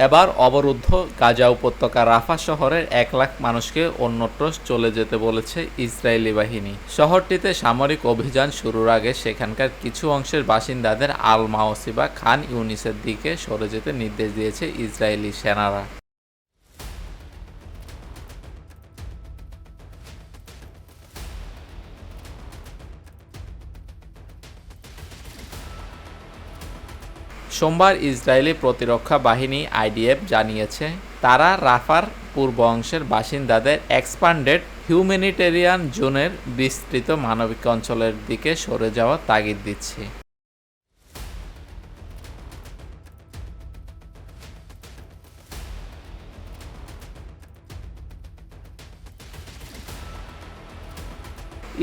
এবার অবরুদ্ধ গাজা উপত্যকা রাফা শহরের ১ লাখ মানুষকে অন্যত্র চলে যেতে বলেছে ইসরায়েলি বাহিনী। শহরটিতে সামরিক অভিযান শুরুর আগে সেখানকার কিছু অংশের বাসিন্দাদের আল মাওসি বা খান ইউনিসের দিকে সরে যেতে নির্দেশ দিয়েছে ইসরায়েলি সেনারা। সোমবার ইসরায়েলি প্রতিরক্ষা বাহিনী আইডিএফ জানিয়েছে, তারা রাফার পূর্ব অংশের বাসিন্দাদের এক্সপান্ডেড হিউম্যানিটেরিয়ান জোনের বিস্তৃত মানবিক অঞ্চলের দিকে সরে যাওয়ার তাগিদ দিচ্ছে।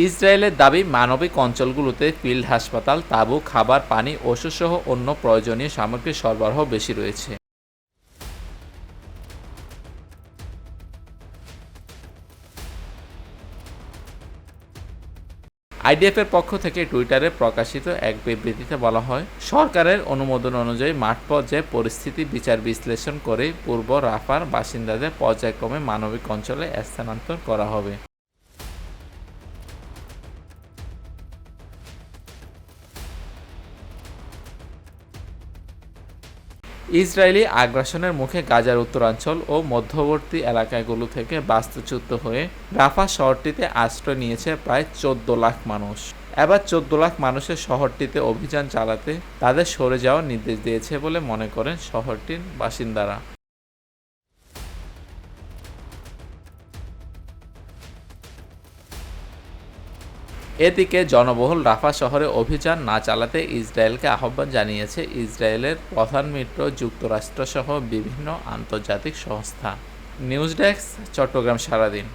ইসরায়েলের দাবি, মানবিক অঞ্চলগুলোতে ফিল্ড হাসপাতাল, তাঁবু, খাবার, পানি, ওষুধসহ অন্য প্রয়োজনীয় সামগ্রীর সরবরাহ বেশি রয়েছে। আইডিএফের পক্ষ থেকে টুইটারে প্রকাশিত এক বিবৃতিতে বলা হয়, সরকারের অনুমোদন অনুযায়ী মাঠ পর্যায়ে পরিস্থিতি বিচার বিশ্লেষণ করে পূর্ব রাফার বাসিন্দাদের পর্যায়ক্রমে মানবিক অঞ্চলে স্থানান্তর করা হবে। ইসরায়েলি আগ্রাসনের মুখে গাজার উত্তরাঞ্চল ও মধ্যবর্তী এলাকাগুলো থেকে বাস্তুচ্যুত হয়ে রাফা শহরটিতে আশ্রয় নিয়েছে প্রায় ১৪ লাখ মানুষ। এবার ১৪ লাখ মানুষের শহরটিতে অভিযান চালাতে তাদের সরে যাওয়ার নির্দেশ দিয়েছে বলে মনে করেন শহরটির বাসিন্দারা। এদিকে জনবহুল রাফা শহরে অভিযান না চালাতে ইসরায়েলকে আহ্বান জানিয়েছে ইসরায়েলের প্রধান মিত্র যুক্তরাষ্ট্রসহ বিভিন্ন আন্তর্জাতিক সংস্থা। নিউজ ডেস্ক, চট্টগ্রাম সারাদিন।